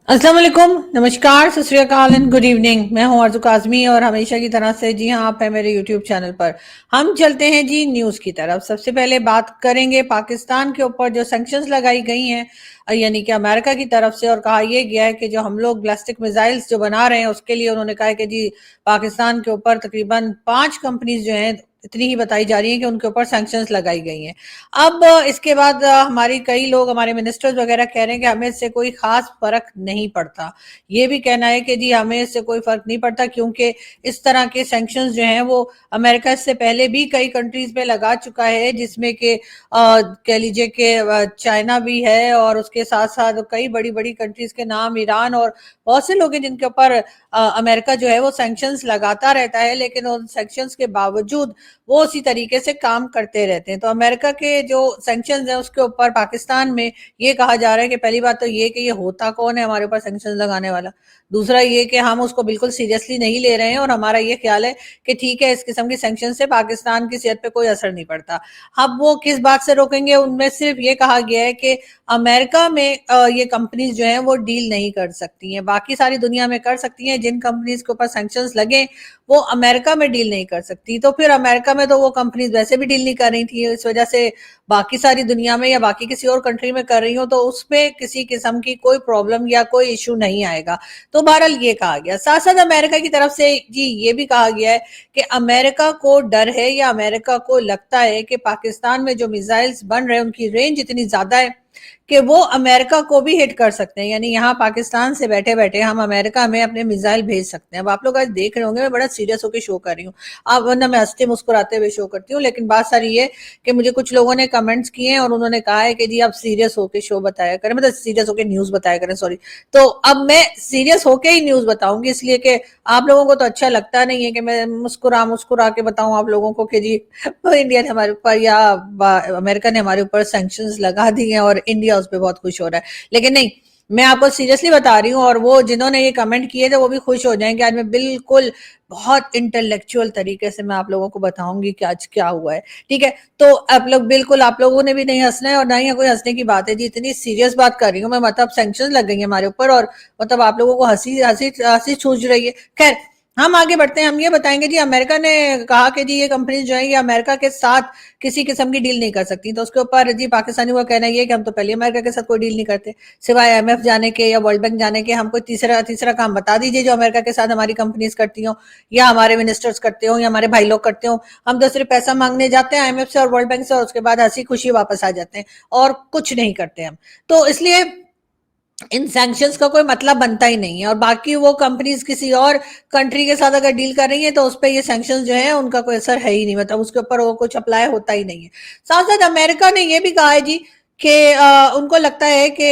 अस्सलाम वालेकुम, नमस्कार, सत श्री अकाल एंड गुड इवनिंग। मैं हूं आरज़ू काज़मी और हमेशा की तरह से जी हाँ, आप हैं मेरे यूट्यूब चैनल पर। हम चलते हैं जी न्यूज़ की तरफ। सबसे पहले बात करेंगे पाकिस्तान के ऊपर जो सैंक्शंस लगाई गई हैं, यानी कि अमेरिका की तरफ से, और कहा यह गया है कि जो हम लोग बैलिस्टिक मिसाइल्स जो बना रहे हैं उसके लिए उन्होंने कहा है कि जी पाकिस्तान के ऊपर तकरीबन 5 कंपनीज जो हैं, इतनी ही बताई जा रही है कि उनके ऊपर सैंक्शंस लगाई गई हैं। अब इसके बाद हमारी कई लोग, हमारे मिनिस्टर्स वगैरह कह रहे हैं कि हमें इससे कोई खास फर्क नहीं पड़ता। ये भी कहना है कि जी हमें इससे कोई फर्क नहीं पड़ता, क्योंकि इस तरह के सैंक्शंस जो हैं वो अमेरिका इससे पहले भी कई कंट्रीज पे लगा चुका है, जिसमें कि कह लीजिए कि चाइना भी है, और उसके साथ साथ कई बड़ी बड़ी कंट्रीज के नाम, ईरान और बहुत से लोग हैं जिनके ऊपर अमेरिका जो है वो सैंक्शंस लगाता रहता है, लेकिन उन सैंक्शंस के बावजूद वो उसी तरीके से काम करते रहते हैं। तो अमेरिका के जो सैंक्शंस है उसके ऊपर पाकिस्तान में ये कहा जा रहा है कि पहली बात तो ये कि ये होता कौन है हमारे ऊपर सैंक्शंस लगाने वाला। दूसरा ये कि हम उसको बिल्कुल सीरियसली नहीं ले रहे हैं, और हमारा ये ख्याल है कि ठीक है, इस किस्म के सैंक्शन से पाकिस्तान की सेहत पे कोई असर नहीं पड़ता। अब वो किस बात से रोकेंगे, उनमें सिर्फ ये कहा गया है कि अमेरिका में ये कंपनीज जो है वो डील नहीं कर सकती हैं, बाकी सारी दुनिया में कर सकती हैं। जिन कंपनीज के ऊपर सैंक्शंस लगे वो अमेरिका में डील नहीं कर सकती। तो फिर अमेरिका में तो वो कंपनीज वैसे भी डील नहीं कर रही थी, इस वजह से बाकी सारी दुनिया में या बाकी किसी और कंट्री में कर रही हो तो उसमें किसी किस्म की कोई प्रॉब्लम या कोई इशू नहीं आएगा। तो बहरहाल ये कहा गया। साथ साथ अमेरिका की तरफ से जी ये भी कहा गया है कि अमेरिका को डर है, या अमेरिका को लगता है कि पाकिस्तान में जो मिसाइल्स बन रहे हैं उनकी रेंज इतनी ज्यादा है कि वो अमेरिका को भी हिट कर सकते हैं, यानी यहाँ पाकिस्तान से बैठे बैठे हम अमेरिका में अपने मिसाइल भेज सकते हैं। अब आप लोग आज देख रहे होंगे मैं बड़ा सीरियस होकर शो कर रही हूँ, आप वरना मैं हंसते मुस्कुराते हुए शो करती हूँ, लेकिन बात सारी ये कि मुझे कुछ लोगों ने कमेंट्स किए हैं और उन्होंने कहा है कि जी आप सीरियस होकर शो बताया करें, मतलब सीरियस होकर न्यूज बताया करें, सॉरी। तो अब मैं सीरियस होकर ही न्यूज बताऊंगी, इसलिए कि आप लोगों को तो अच्छा लगता नहीं है कि मैं मुस्कुरा मुस्कुरा के बताऊं आप लोगों को कि जी इंडिया ने हमारे ऊपर या अमेरिका ने हमारे ऊपर सैंक्शंस लगा दिए हैं और इंडिया उस पर बहुत खुश हो रहा है। लेकिन नहीं, मैं आपको सीरियसली बता रही हूँ, और वो जिन्होंने ये कमेंट किए थे वो भी खुश हो जाएंगे। आज मैं बिल्कुल बहुत इंटेलेक्चुअल तरीके से मैं आप लोगों को बताऊंगी कि आज क्या हुआ है, ठीक है। तो आप लोग बिल्कुल, आप लोगों ने भी नहीं हंसना है और ना ही कोई हंसने की बात है जी, इतनी सीरियस बात कर रही हूँ मैं, मतलब सैंक्शन लग गई है हमारे ऊपर, और मतलब आप लोगों को हंसी हंसी हंसी सूझ रही है। खैर, हम आगे बढ़ते हैं। हम ये बताएंगे जी अमेरिका ने कहा कि जी ये कंपनी जो है ये अमेरिका के साथ किसी किस्म की डील नहीं कर सकती। तो उसके ऊपर जी पाकिस्तानियों का कहना ये है कि हम तो पहले अमेरिका के साथ कोई डील नहीं करते, सिवाय IMF जाने के या वर्ल्ड बैंक जाने के। हमको तीसरा तीसरा काम बता दीजिए जो अमेरिका के साथ हमारी कंपनीज करती हो, या हमारे मिनिस्टर्स करते हो, या हमारे भाई लोग करते हो। हम तो सिर्फ पैसा मांगने जाते हैं IMF से और वर्ल्ड बैंक से, और उसके बाद हंसी खुशी वापस आ जाते हैं और कुछ नहीं करते हम। तो इसलिए इन सैंक्शंस का कोई मतलब बनता ही नहीं है, और बाकी वो कंपनीज किसी और कंट्री के साथ अगर डील कर रही है तो उस पर ये सैंक्शंस जो है उनका कोई असर है ही नहीं, मतलब उसके ऊपर वो कुछ अप्लाई होता ही नहीं है। साथ साथ अमेरिका ने ये भी कहा है जी कि उनको लगता है कि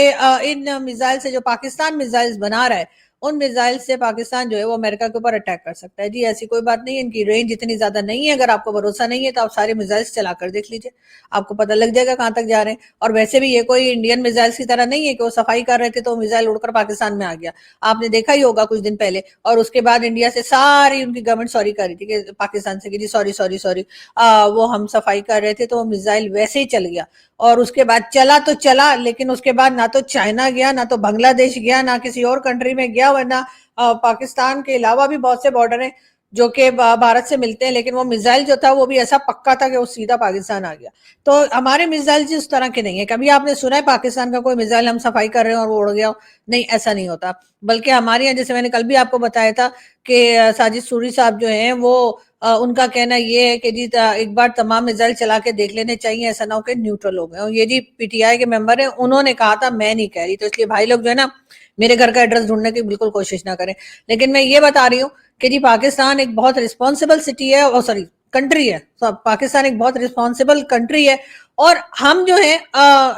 इन मिसाइल से, जो पाकिस्तान मिसाइल्स बना रहा है, उन मिसाइल से पाकिस्तान जो है वो अमेरिका के ऊपर अटैक कर सकता है। जी ऐसी कोई बात नहीं है, इनकी रेंज इतनी ज्यादा नहीं है। अगर आपको भरोसा नहीं है तो आप सारे मिसाइल्स चला कर देख लीजिए, आपको पता लग जाएगा कहां तक जा रहे हैं। और वैसे भी ये कोई इंडियन मिसाइल्स की तरह नहीं है कि वो सफाई कर रहे थे तो मिसाइल उड़कर पाकिस्तान में आ गया। आपने देखा ही होगा कुछ दिन पहले, और उसके बाद इंडिया से सारी उनकी गवर्नमेंट सॉरी कर रही थी कि पाकिस्तान से कि जी सॉरी सॉरी सॉरी, वो हम सफाई कर रहे थे तो वो मिसाइल वैसे ही चल गया। और उसके बाद चला तो चला, लेकिन उसके बाद ना तो चाइना गया, ना तो बांग्लादेश गया, ना किसी और कंट्री में गया, वरना पाकिस्तान के अलावा भी बहुत से बॉर्डर हैं जो कि भारत से मिलते हैं, लेकिन वो मिसाइल जो था वो भी ऐसा पक्का था कि वो सीधा पाकिस्तान आ गया। तो हमारे मिसाइल जी उस तरह के नहीं है। कभी आपने सुना है पाकिस्तान का कोई मिसाइल हम सफाई कर रहे हैं और वो उड़ गया हो? नहीं, ऐसा नहीं होता। बल्कि हमारे यहाँ, जैसे मैंने कल भी आपको बताया था कि साजिद सूरी साहब जो हैं वो उनका कहना ये है कि जी एक बार तमाम मिसाइल चला के देख लेने चाहिए, ऐसा ना हो कि न्यूट्रल हो गए। और ये जी PTI के मेंबर है, उन्होंने कहा था, मैं नहीं कह रही। तो इसलिए भाई लोग जो है ना, मेरे घर का एड्रेस ढूंढने की बिल्कुल कोशिश ना करें। लेकिन मैं ये बता रही हूँ कि जी पाकिस्तान एक बहुत रिस्पॉन्सिबल सिटी है, और सॉरी कंट्री है। तो पाकिस्तान एक बहुत रिस्पॉन्सिबल कंट्री है, और हम जो है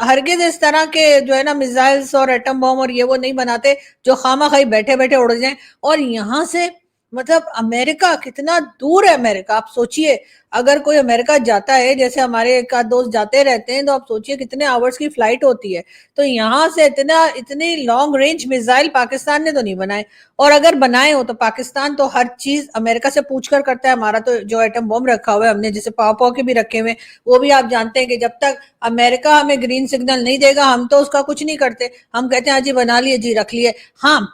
हरगिज इस तरह के जो है ना मिसाइल्स और एटम बॉम्ब और ये वो नहीं बनाते जो खामा खाई बैठे बैठे उड़ जाए। और यहाँ से मतलब अमेरिका कितना दूर है। अमेरिका आप सोचिए, अगर कोई अमेरिका जाता है, जैसे हमारे एक आध दोस्त जाते रहते हैं, तो आप सोचिए कितने आवर्स की फ्लाइट होती है। तो यहाँ से इतनी लॉन्ग रेंज मिसाइल पाकिस्तान ने तो नहीं बनाए, और अगर बनाए हो तो पाकिस्तान तो हर चीज अमेरिका से पूछ कर करता है। हमारा तो जो एटम बॉम्ब रखा हुआ है हमने, जैसे पाव पाव के भी रखे हुए, वो भी आप जानते हैं कि जब तक अमेरिका हमें ग्रीन सिग्नल नहीं देगा हम तो उसका कुछ नहीं करते। हम कहते हैं जी बना लिए जी रख लिए। हाँ,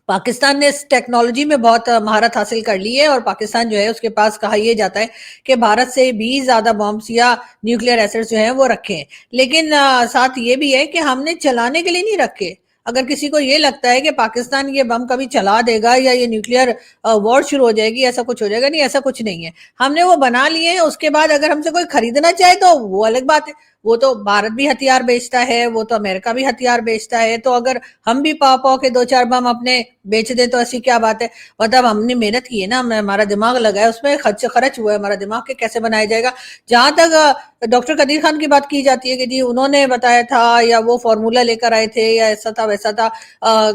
पाकिस्तान ने इस टेक्नोलॉजी में बहुत महारत हासिल कर ली है, और पाकिस्तान जो है उसके पास कहा यह जाता है कि भारत से भी ज्यादा बॉम्ब्स या न्यूक्लियर एसिड्स जो है वो रखे हैं। लेकिन साथ ये भी है कि हमने चलाने के लिए नहीं रखे। अगर किसी को ये लगता है कि पाकिस्तान ये बम कभी चला देगा या ये न्यूक्लियर वॉर शुरू हो जाएगी, ऐसा कुछ हो जाएगा, नहीं, ऐसा कुछ नहीं है। हमने वो बना लिए हैं, उसके बाद अगर हमसे कोई खरीदना चाहे तो वो अलग बात है। वो तो भारत भी हथियार बेचता है, वो तो अमेरिका भी हथियार बेचता है, तो अगर हम भी पाव पाव के दो चार बम अपने बेच दे तो ऐसी क्या बात है। मतलब हमने मेहनत की है ना, हमारा दिमाग लगा है उसमें, खर्च हुआ है हमारा दिमाग के कैसे बनाया जाएगा। जहां तक डॉक्टर कदीर खान की बात की जाती है कि जी उन्होंने बताया था या वो फॉर्मूला लेकर आए थे या ऐसा था वैसा था,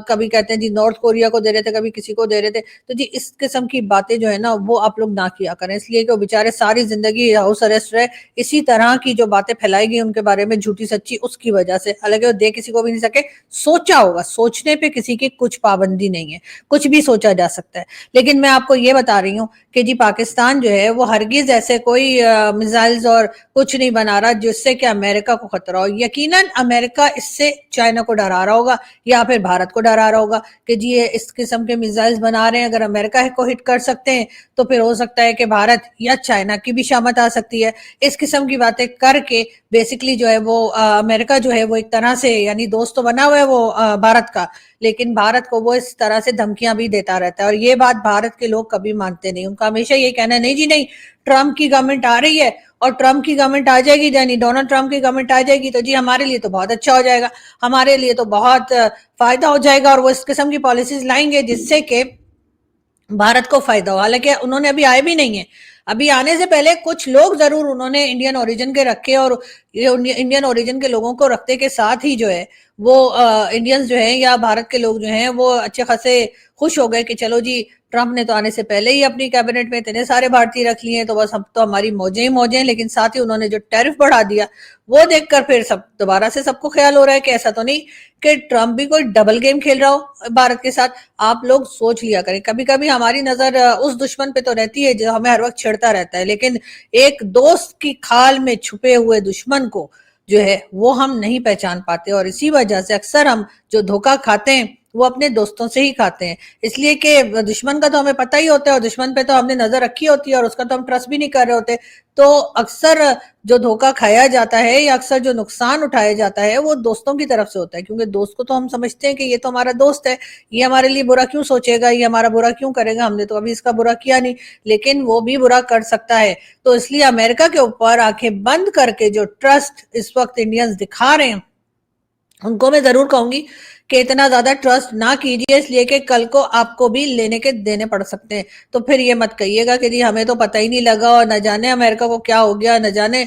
कभी कहते हैं जी नॉर्थ कोरिया को दे रहे थे, कभी किसी को दे रहे थे। तो जी इस किस्म की बातें जो है ना वो आप लोग ना किया करें, इसलिए कि वो बेचारे सारी जिंदगी हाउस अरेस्ट रहे इसी तरह की जो बातें फैलाई गई उनके बारे में झूठी सच्ची, उसकी वजह से। हालांकि वो दे किसी को भी नहीं सके, सोचा होगा, सोचने पे किसी की कुछ पाबंदी नहीं है, कुछ भी सोचा जा सकता है। लेकिन मैं आपको ये बता रही हूँ कि जी पाकिस्तान जो है वो हरगिज ऐसे कोई मिसाइल्स और कुछ नहीं बना रहा जिससे कि अमेरिका को खतरा हो। यकीनन अमेरिका इससे चाइना को डरा रहा होगा या फिर भारत को डरा रहा होगा कि जी ये इस किस्म के मिसाइल्स बना रहे हैं, अगर अमेरिका को हिट कर सकते हैं तो फिर हो सकता है कि भारत या चाइना की भी शामत आ सकती है। इस किस्म की बातें करके बेसिकली जो है वो अमेरिका जो है वो एक तरह से, यानी दोस्त तो बना हुआ है वो भारत का, लेकिन भारत को वो इस तरह से धमकियां भी देता रहता है। और ये बात भारत के लोग कभी मानते नहीं, उनका हमेशा ये कहना है नहीं जी नहीं, ट्रंप की गवर्नमेंट आ रही है और ट्रंप की गवर्नमेंट आ जाएगी, यानी डोनाल्ड ट्रंप की गवर्नमेंट आ जाएगी तो जी हमारे लिए तो बहुत अच्छा हो जाएगा, हमारे लिए तो बहुत फायदा हो जाएगा, और वो इस किस्म की पॉलिसीज लाएंगे जिससे कि भारत को फायदा हो। हालांकि उन्होंने अभी आए भी नहीं है, अभी आने से पहले कुछ लोग जरूर उन्होंने इंडियन ओरिजिन के रखे, और ये इंडियन ओरिजिन के लोगों को रखते के साथ ही जो है वो इंडियंस जो है या भारत के लोग जो हैं वो अच्छे खासे खुश हो गए कि चलो जी ट्रंप ने तो आने से पहले ही अपनी कैबिनेट में इतने सारे भारतीय रख लिए हैं, तो बस हम तो हमारी मौजें ही मौजें हैं। लेकिन साथ ही उन्होंने जो टैरिफ बढ़ा दिया वो देखकर फिर सब दोबारा से सबको ख्याल हो रहा है कि ऐसा तो नहीं कि ट्रंप भी कोई डबल गेम खेल रहा हो भारत के साथ। आप लोग सोच लिया करें, कभी कभी हमारी नजर उस दुश्मन पे तो रहती है जो हमें हर वक्त छेड़ता रहता है, लेकिन एक दोस्त की खाल में छुपे हुए दुश्मन को जो है वो हम नहीं पहचान पाते, और इसी वजह से अक्सर हम जो धोखा खाते हैं वो अपने दोस्तों से ही खाते हैं। इसलिए कि दुश्मन का तो हमें पता ही होता है, और दुश्मन पे तो हमने नजर रखी होती है, और उसका तो हम ट्रस्ट भी नहीं कर रहे होते। तो अक्सर जो धोखा खाया जाता है या अक्सर जो नुकसान उठाया जाता है वो दोस्तों की तरफ से होता है, क्योंकि दोस्त को तो हम समझते हैं कि ये तो हमारा दोस्त है, ये हमारे लिए बुरा क्यों सोचेगा, ये हमारा बुरा क्यों करेगा, हमने तो अभी इसका बुरा किया नहीं, लेकिन वो भी बुरा कर सकता है। तो इसलिए अमेरिका के ऊपर आंखें बंद करके जो ट्रस्ट इस वक्त इंडियंस दिखा रहे हैं उनको मैं जरूर कहूंगी कि इतना ज्यादा ट्रस्ट ना कीजिए, इसलिए कि कल को आपको भी लेने के देने पड़ सकते हैं। तो फिर ये मत कहिएगा कि जी हमें तो पता ही नहीं लगा और न जाने अमेरिका को क्या हो गया, न जाने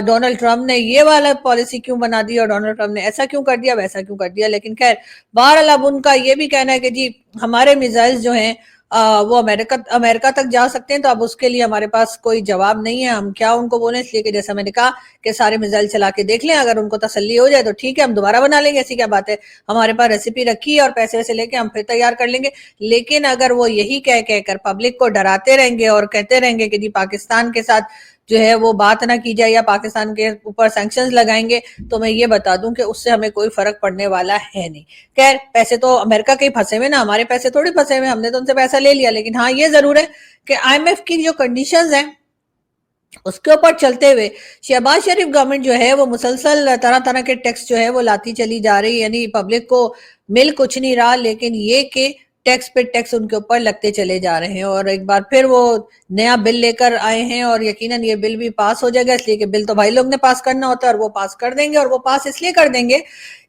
डोनाल्ड ट्रंप ने ये वाला पॉलिसी क्यों बना दी और डोनाल्ड ट्रंप ने ऐसा क्यों कर दिया वैसा क्यों कर दिया। लेकिन खैर बहरहाल अब उनका ये भी कहना है कि जी हमारे मिसाइल्स जो हैं वो अमेरिका अमेरिका तक जा सकते हैं, तो अब उसके लिए हमारे पास कोई जवाब नहीं है, हम क्या उनको बोले। इसलिए कि जैसा मैंने कहा कि सारे मिसाइल चला के देख लें, अगर उनको तसल्ली हो जाए तो ठीक है, हम दोबारा बना लेंगे, ऐसी क्या बात है, हमारे पास रेसिपी रखी है और पैसे वैसे लेके हम फिर तैयार कर लेंगे। लेकिन अगर वो यही कह कहकर पब्लिक को डराते रहेंगे और कहते रहेंगे कि जी पाकिस्तान के साथ जो है वो बात ना की जाए या पाकिस्तान के ऊपर सैंक्शंस लगाएंगे, तो मैं ये बता दूं कि उससे हमें कोई फर्क पड़ने वाला है नहीं। खैर पैसे तो अमेरिका के ही फंसे हुए ना, हमारे पैसे थोड़ी फंसे हुए, हमने तो उनसे पैसा ले लिया। लेकिन हाँ ये जरूर है कि आईएमएफ की जो कंडीशंस हैं उसके ऊपर चलते हुए शहबाज शरीफ गवर्नमेंट जो है वो मुसलसल तरह तरह के टैक्स जो है वो लाती चली जा रही है, यानी पब्लिक को मिल कुछ नहीं रहा, लेकिन ये कि टैक्स पे टैक्स उनके ऊपर लगते चले जा रहे हैं। और एक बार फिर वो नया बिल लेकर आए हैं, और यकीनन ये बिल भी पास हो जाएगा, इसलिए कि बिल तो भाई लोग ने पास करना होता है और वो पास कर देंगे। और वो पास इसलिए कर देंगे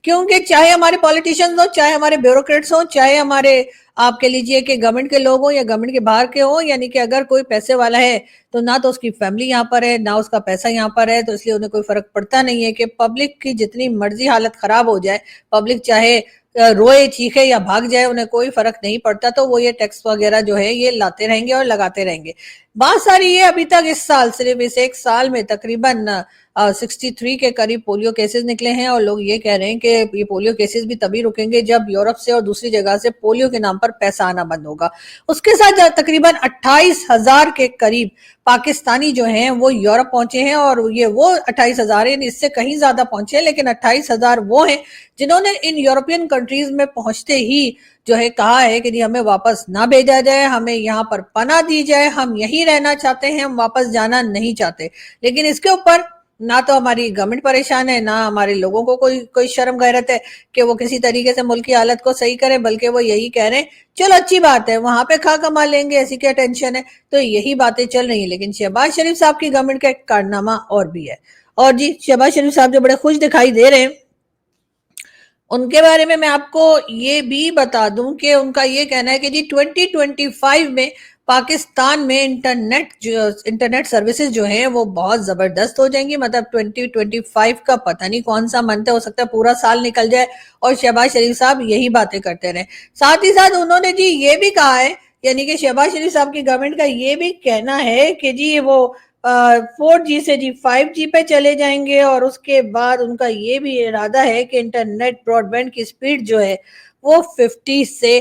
क्योंकि चाहे हमारे पॉलिटिशियंस हो, चाहे हमारे ब्यूरोक्रेट्स हो, चाहे हमारे आप कह लीजिए कि गवर्नमेंट के लोग हो या गवर्नमेंट के बाहर के हो, यानी कि अगर कोई पैसे वाला है तो ना तो उसकी फैमिली यहाँ पर है ना उसका पैसा यहाँ पर है, तो इसलिए उन्हें कोई फर्क पड़ता नहीं है कि पब्लिक की जितनी मर्जी हालत खराब हो जाए, पब्लिक चाहे रोए चीखे या भाग जाए, उन्हें कोई फर्क नहीं पड़ता, तो वो ये टैक्स वगैरह जो है ये लाते रहेंगे और लगाते रहेंगे। बात सारी ये, अभी तक इस साल सिर्फ इस एक साल में तकरीबन 63 के करीब पोलियो केसेस निकले हैं, और लोग ये कह रहे हैं कि ये पोलियो केसेस भी तभी रुकेंगे जब यूरोप से और दूसरी जगह से पोलियो के नाम पर पैसा आना बंद होगा। उसके साथ तकरीबन 28,000 के करीब पाकिस्तानी जो हैं वो यूरोप पहुंचे हैं, और ये वो 28,000 है, इससे कहीं ज्यादा पहुंचे हैं, लेकिन 28,000 वो हैं जिन्होंने इन यूरोपियन कंट्रीज में पहुंचते ही जो है कहा है कि जी हमें वापस ना भेजा जाए, हमें यहाँ पर पनाह दी जाए, हम यहीं रहना चाहते हैं, हम वापस जाना नहीं चाहते। लेकिन इसके ऊपर ना तो हमारी गवर्नमेंट परेशान है, ना हमारे लोगों को कोई कोई शर्म गैरत है कि वो किसी तरीके से मुल्क की हालत को सही करें, बल्कि वो यही कह रहे हैं चलो अच्छी बात है, वहां पे खा कमा लेंगे, ऐसी क्या टेंशन है। तो यही बातें चल रही है। लेकिन शहबाज शरीफ साहब की गवर्नमेंट का एक कारनामा और भी है। और जी शहबाज शरीफ साहब जो बड़े खुश दिखाई दे रहे हैं, उनके बारे में मैं आपको ये भी बता दूं कि उनका ये कहना है कि जी 2025 में पाकिस्तान में इंटरनेट सर्विसेज जो हैं वो बहुत जबरदस्त हो जाएंगी। मतलब 2025 का पता नहीं कौन सा मंथ है, हो सकता है पूरा साल निकल जाए और शहबाज शरीफ साहब यही बातें करते रहे। साथ ही साथ उन्होंने जी ये भी कहा है, यानी कि शहबाज शरीफ साहब की गवर्नमेंट का ये भी कहना है कि जी वो 4G से जी 5G पे चले जाएंगे, और उसके बाद उनका ये भी इरादा है कि इंटरनेट ब्रॉडबैंड की स्पीड जो है वो 50 से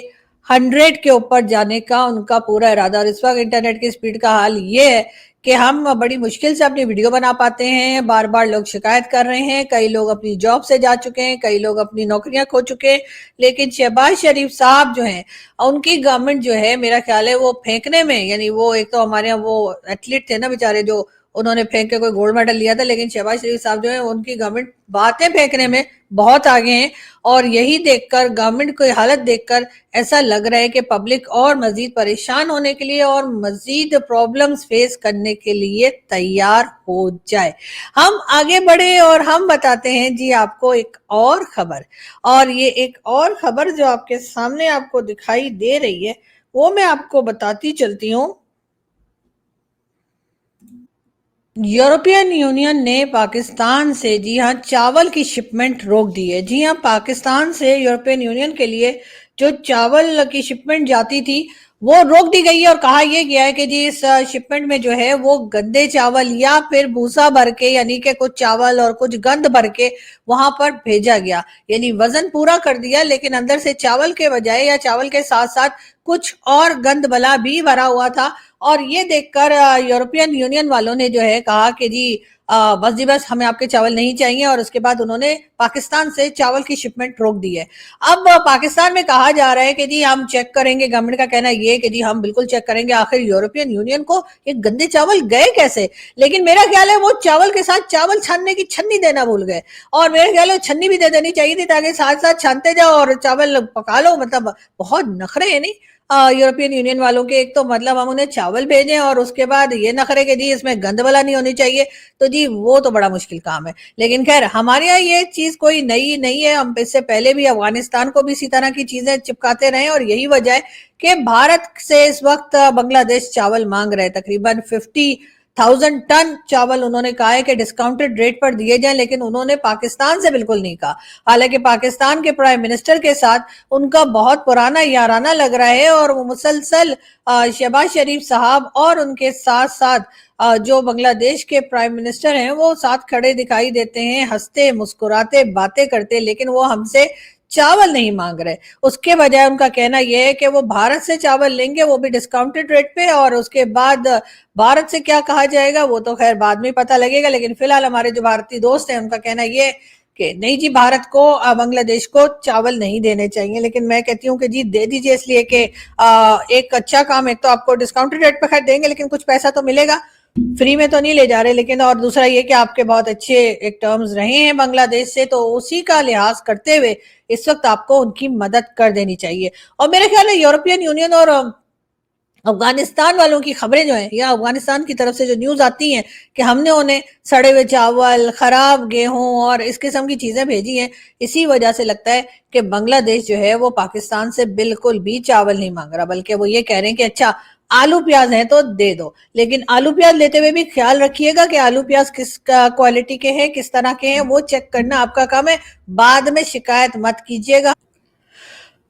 100 के ऊपर जाने का उनका पूरा इरादा। और इस वक्त इंटरनेट की स्पीड का हाल ये है कि हम बड़ी मुश्किल से अपनी वीडियो बना पाते हैं, बार बार लोग शिकायत कर रहे हैं, कई लोग अपनी जॉब से जा चुके हैं, कई लोग अपनी नौकरियां खो चुके हैं। लेकिन शहबाज शरीफ साहब जो हैं, उनकी गवर्नमेंट जो है मेरा ख्याल है वो फेंकने में, यानी वो एक तो हमारे यहाँ वो एथलीट थे ना बेचारे जो उन्होंने फेंक के कोई गोल्ड मेडल लिया था, लेकिन शहबाज शरीफ साहब जो है उनकी गवर्नमेंट बातें फेंकने में बहुत आगे हैं। और यही देखकर, गवर्नमेंट की हालत देखकर ऐसा लग रहा है कि पब्लिक और मजीद परेशान होने के लिए और मजीद प्रॉब्लम्स फेस करने के लिए तैयार हो जाए। हम आगे बढ़े और हम बताते हैं जी आपको एक और खबर। और ये एक और खबर जो आपके सामने आपको दिखाई दे रही है वो मैं आपको बताती चलती हूँ। यूरोपियन यूनियन ने पाकिस्तान से जी हाँ चावल की शिपमेंट रोक दी है। जी हाँ, पाकिस्तान से यूरोपियन यूनियन के लिए जो चावल की शिपमेंट जाती थी वो रोक दी गई है, और कहा यह गया है कि जी इस शिपमेंट में जो है वो गंदे चावल या फिर भूसा भर के, यानी कि कुछ चावल और कुछ गंद भर के वहां पर भेजा गया। यानी वजन पूरा कर दिया, लेकिन अंदर से चावल के बजाय या चावल के साथ साथ कुछ और गंद बला भी भरा हुआ था। और ये देखकर यूरोपियन यूनियन वालों ने जो है कहा कि जी बस जी बस, हमें आपके चावल नहीं चाहिए, और उसके बाद उन्होंने पाकिस्तान से चावल की शिपमेंट रोक दी है। अब पाकिस्तान में कहा जा रहा है कि जी हम चेक करेंगे, गवर्नमेंट का कहना ये है कि जी हम बिल्कुल चेक करेंगे आखिर यूरोपियन यूनियन को ये गंदे चावल गए कैसे। लेकिन मेरा ख्याल है वो चावल के साथ चावल छानने की छन्नी देना भूल गए, और मेरे ख्याल है छन्नी भी दे देनी चाहिए थी ताकि साथ साथ छानते जाओ और चावल पका लो। मतलब बहुत नखरे है नहीं यूरोपियन यूनियन वालों के। एक तो मतलब हम उन्हें चावल भेजें और उसके बाद ये नखरे के जी इसमें गंद वाला नहीं होनी चाहिए, तो जी वो तो बड़ा मुश्किल काम है। लेकिन खैर हमारे यहाँ ये चीज कोई नई नहीं है, हम इससे पहले भी अफगानिस्तान को भी इसी तरह की चीजें चिपकाते रहे, और यही वजह है कि भारत से इस वक्त बांग्लादेश चावल मांग रहे हैं। तकरीबन 50,000 टन चावल उन्होंने कहा है कि डिस्काउंटेड रेट पर दिए जाएं, लेकिन उन्होंने पाकिस्तान से बिल्कुल नहीं कहा। हालांकि पाकिस्तान के प्राइम मिनिस्टर के साथ उनका बहुत पुराना याराना लग रहा है, और वो मुसलसल शहबाज शरीफ साहब और उनके साथ साथ जो बांग्लादेश के प्राइम मिनिस्टर हैं वो साथ खड़े दिखाई देते हैं, हंसते मुस्कुराते बातें करते, लेकिन वो हमसे चावल नहीं मांग रहे। उसके बजाय उनका कहना यह है कि वो भारत से चावल लेंगे, वो भी डिस्काउंटेड रेट पे, और उसके बाद भारत से क्या कहा जाएगा वो तो खैर बाद में पता लगेगा। लेकिन फिलहाल हमारे जो भारतीय दोस्त हैं उनका कहना ये कि नहीं जी, भारत को बांग्लादेश को चावल नहीं देने चाहिए। लेकिन मैं कहती हूँ कि जी दे दीजिए, इसलिए कि एक अच्छा काम, एक तो आपको डिस्काउंटेड रेट पर खैर देंगे लेकिन कुछ पैसा तो मिलेगा, फ्री में तो नहीं ले जा रहे। लेकिन और दूसरा ये कि आपके बहुत अच्छे एक टर्म्स रहे हैं बांग्लादेश से, तो उसी का लिहाज करते हुए इस वक्त आपको उनकी मदद कर देनी चाहिए। और मेरे ख्याल है यूरोपियन यूनियन और अफगानिस्तान वालों की खबरें जो है, या अफगानिस्तान की तरफ से जो न्यूज आती हैं कि हमने उन्हें सड़े हुए चावल, खराब गेहूं और इस किस्म की चीजें भेजी हैं, इसी वजह से लगता है कि बांग्लादेश जो है वो पाकिस्तान से बिल्कुल भी चावल नहीं मांग रहा, बल्कि वो ये कह रहे हैं कि अच्छा आलू प्याज है तो दे दो। लेकिन आलू प्याज लेते हुए भी ख्याल रखिएगा कि आलू प्याज किस क्वालिटी के हैं, किस तरह के हैं, वो चेक करना आपका काम है। बाद में शिकायत मत कीजिएगा।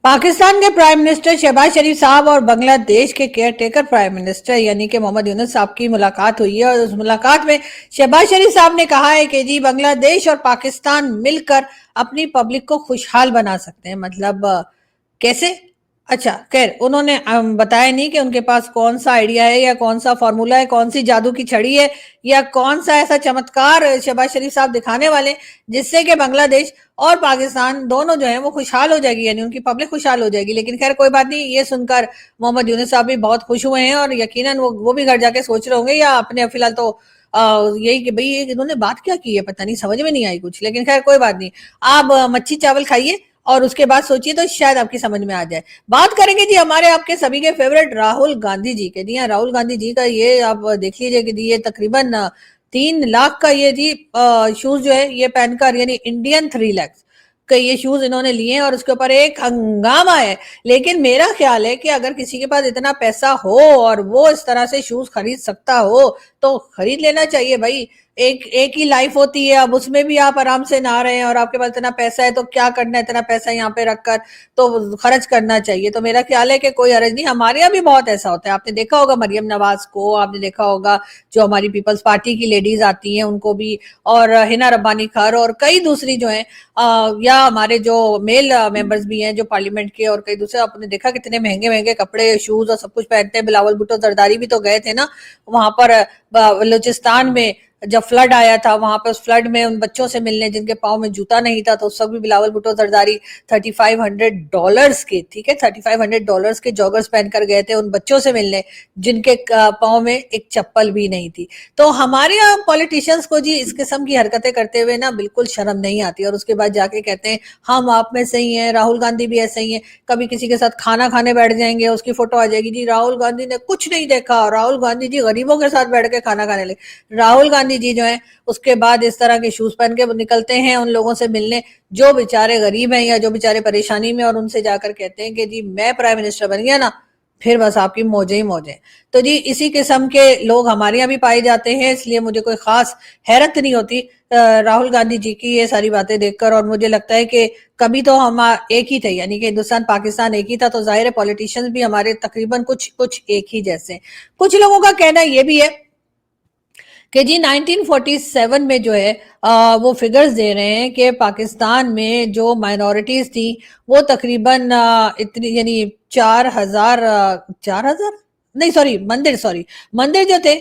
पाकिस्तान के प्राइम मिनिस्टर शहबाज शरीफ साहब और बांग्लादेश के केयर टेकर प्राइम मिनिस्टर यानी कि मोहम्मद यूनुस साहब की मुलाकात हुई है और उस मुलाकात में शहबाज शरीफ साहब ने कहा है कि जी बांग्लादेश और पाकिस्तान मिलकर अपनी पब्लिक को खुशहाल बना सकते हैं। मतलब कैसे? अच्छा, खैर उन्होंने बताया नहीं कि उनके पास कौन सा आइडिया है या कौन सा फॉर्मूला है, कौन सी जादू की छड़ी है या कौन सा ऐसा चमत्कार शहबाज शरीफ साहब दिखाने वाले जिससे कि बांग्लादेश और पाकिस्तान दोनों जो है वो खुशहाल हो जाएगी, यानी उनकी पब्लिक खुशहाल हो जाएगी। लेकिन खैर कोई बात नहीं, ये सुनकर मोहम्मद यूनुस साहब भी बहुत खुश हुए हैं और यकीनन वो भी घर जाके सोच रहे होंगे या अपने फिलहाल तो यही कि भाई ये इन्होंने बात क्या की है, पता नहीं, समझ में नहीं आई कुछ। लेकिन खैर कोई बात नहीं, आप मच्छी चावल खाइए और उसके बाद सोचिए तो शायद आपकी समझ में आ जाए। बात करेंगे जी हमारे आपके सभी के फेवरेट राहुल गांधी जी के। जी हाँ, राहुल गांधी जी का ये आप देख लीजिए कि ये तकरीबन 3 लाख का ये जी शूज जो है ये पहनकर, यानी इंडियन 3 लाख के ये शूज इन्होंने लिए हैं और उसके ऊपर एक हंगामा है। लेकिन मेरा ख्याल है कि अगर किसी के पास इतना पैसा हो और वो इस तरह से शूज खरीद सकता हो तो खरीद लेना चाहिए भाई। एक एक ही लाइफ होती है, अब उसमें भी आप आराम से नहा रहे हैं और आपके पास इतना पैसा है तो क्या करना है इतना पैसा यहाँ पे रखकर, तो खर्च करना चाहिए। तो मेरा ख्याल है कि कोई हर्ज नहीं। हमारे यहाँ भी बहुत ऐसा होता है, आपने देखा होगा मरियम नवाज को, आपने देखा होगा जो हमारी पीपल्स पार्टी की लेडीज आती हैं उनको भी, और हिना रब्बानी खर और कई दूसरी जो है या हमारे जो मेल मेंबर्स भी हैं जो पार्लियामेंट के, और कई दूसरे आपने देखा कितने महंगे महंगे कपड़े शूज और सब कुछ पहनते हैं। बिलावल भुट्टो जरदारी भी तो गए थे ना वहां पर बलूचिस्तान में, जब फ्लड आया था वहां पे, उस फ्लड में उन बच्चों से मिलने जिनके पाँव में जूता नहीं था, तो उस वक्त भी बिलावल भुट्टो जरदारी $3500 के, ठीक है, $3500 के जॉगर्स पहनकर गए थे उन बच्चों से मिलने जिनके पाँव में एक चप्पल भी नहीं थी। तो हमारे यहाँ पॉलिटिशियंस को जी इस किस्म की हरकतें करते हुए ना बिल्कुल शर्म नहीं आती, और उसके बाद जाके कहते हैं हम आप में सही हैं, राहुल गांधी भी ऐसे ही है। कभी किसी के साथ खाना खाने बैठ जाएंगे, उसकी फोटो आ जाएगी जी राहुल गांधी ने कुछ नहीं देखा, राहुल गांधी जी गरीबों के साथ बैठ के खाना खाने लगे। राहुल गांधी जी जो है उसके बाद इस तरह के शूज पहन के निकलते हैं उन लोगों से मिलने जो बेचारे गरीब हैं या जो बेचारे परेशानी में, और उनसे जाकर कहते हैं कि जी मैं प्राइम मिनिस्टर बन गया ना, फिर बस आपकी मौजें ही मौजें। तो जी इसी किस्म के लोग हमारे यहाँ भी पाए जाते हैं, इसलिए मुझे कोई खास हैरत नहीं होती राहुल गांधी जी की ये सारी बातें देखकर। और मुझे लगता है कि कभी तो हम एक ही थे, यानी कि हिंदुस्तान पाकिस्तान एक ही था, तो जाहिर है पॉलिटिशियंस भी हमारे तकरीबन कुछ कुछ एक ही जैसे। कुछ लोगों का कहना ये भी है कि जी 1947 में जो है वो फिगर्स दे रहे हैं कि पाकिस्तान में जो माइनॉरिटीज थी वो तकरीबन इतनी, यानी 4,000, 4,000 नहीं, सॉरी मंदिर जो थे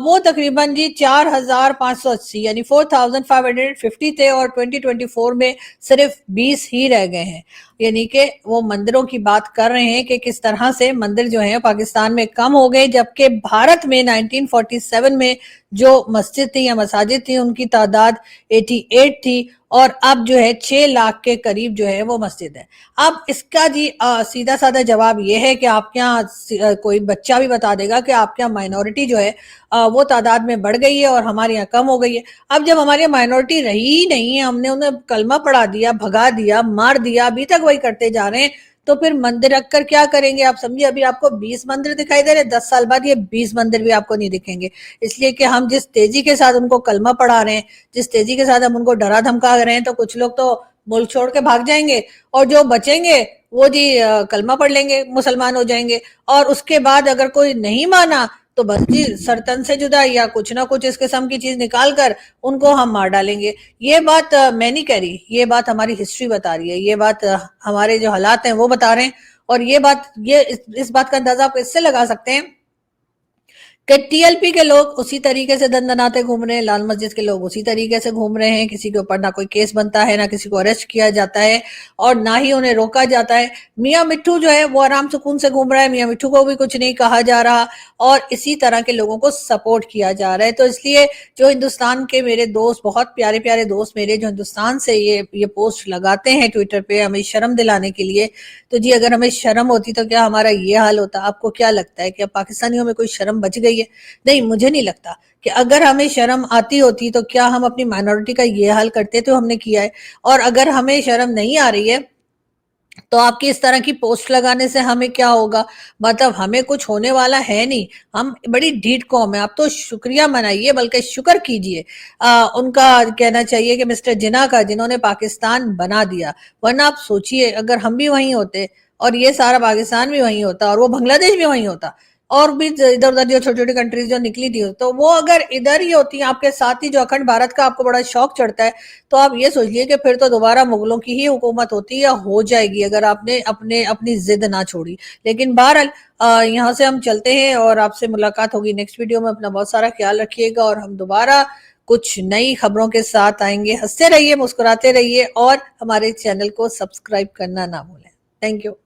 वो तकरीबन जी 4,580 यानी 4,550 थे, और 2024 में सिर्फ 20 ही रह गए हैं। यानी कि वो मंदिरों की बात कर रहे हैं कि किस तरह से मंदिर जो है पाकिस्तान में कम हो गए, जबकि भारत में 1947 में जो मस्जिद थी या मसाजिद थी उनकी तादाद 88 थी, और अब जो है 6 लाख के करीब जो है वो मस्जिद है। अब इसका जी सीधा साधा जवाब ये है कि आपके यहाँ कोई बच्चा भी बता देगा कि आपके यहाँ माइनॉरिटी जो है वो तादाद में बढ़ गई है और हमारे यहाँ कम हो गई है। अब जब हमारे यहाँ माइनॉरिटी रही ही नहीं है, हमने उन्हें कलमा पढ़ा दिया, भगा दिया, मार दिया, अभी तक वही करते जा रहे हैं, तो फिर मंदिर रखकर क्या करेंगे? आप समझिए, अभी आपको 20 मंदिर दिखाई दे रहे, 10 साल बाद ये 20 मंदिर भी आपको नहीं दिखेंगे। इसलिए कि हम जिस तेजी के साथ उनको कलमा पढ़ा रहे हैं, जिस तेजी के साथ हम उनको डरा धमका रहे हैं, तो कुछ लोग तो मुल्क छोड़ के भाग जाएंगे और जो बचेंगे वो जी कलमा पढ़ लेंगे, मुसलमान हो जाएंगे, और उसके बाद अगर कोई नहीं माना तो बस जी सरतन से जुदा या कुछ ना कुछ इस किस्म की चीज निकाल कर उनको हम मार डालेंगे। ये बात मैं नहीं कह रही, ये बात हमारी हिस्ट्री बता रही है, ये बात हमारे जो हालात हैं वो बता रहे हैं। और ये बात, ये इस बात का अंदाजा आप इससे लगा सकते हैं कि टीएलपी के लोग उसी तरीके से दंदनाते घूम रहे हैं, लाल मस्जिद के लोग उसी तरीके से घूम रहे हैं, किसी के ऊपर ना कोई केस बनता है, ना किसी को अरेस्ट किया जाता है और ना ही उन्हें रोका जाता है। मियां मिट्ठू जो है वो आराम सुकून से घूम रहा है, मियां मिट्ठू को भी कुछ नहीं कहा जा रहा और इसी तरह के लोगों को सपोर्ट किया जा रहा है। तो इसलिए जो हिंदुस्तान के मेरे दोस्त, बहुत प्यारे प्यारे दोस्त मेरे जो हिंदुस्तान से ये पोस्ट लगाते हैं ट्विटर पे हमें शर्म दिलाने के लिए, तो जी अगर हमें शर्म होती तो क्या हमारा ये हाल होता? आपको क्या लगता है कि अब पाकिस्तानियों में कोई शर्म बच गई है? नहीं, मुझे नहीं लगता कि अगर हमें शर्म आती होती तो क्या हम अपनी माइनॉरिटी का ये हाल करते? तो हमने किया है। और अगर हमें शर्म नहीं आ रही है तो आपकी इस तरह की पोस्ट लगाने से हमें क्या होगा? मतलब हमें कुछ होने वाला है नहीं। हम बड़ी ढीठ कौम है। आप तो शुक्रिया मनाइए, बल्कि शुक्र कीजिए उनका, कहना चाहिए कि मिस्टर जिन्ना का, जिन्होंने पाकिस्तान बना दिया। वरना आप सोचिए, अगर हम भी वहीं होते और ये सारा पाकिस्तान भी वहीं होता और वो बांग्लादेश भी वहीं होता और भी इधर उधर जो छोटी छोटी कंट्रीज जो निकली थी, तो वो अगर इधर ही होती, आपके साथ ही जो अखंड भारत का आपको बड़ा शौक चढ़ता है, तो आप ये सोचिए कि फिर तो दोबारा मुगलों की ही हुकूमत होती या हो जाएगी, अगर आपने अपने अपनी जिद ना छोड़ी। लेकिन बहरहाल यहाँ से हम चलते हैं और आपसे मुलाकात होगी नेक्स्ट वीडियो में। अपना बहुत सारा ख्याल रखिएगा और हम दोबारा कुछ नई खबरों के साथ आएंगे। हंसते रहिए, मुस्कुराते रहिए और हमारे चैनल को सब्सक्राइब करना ना भूलें। Thank you.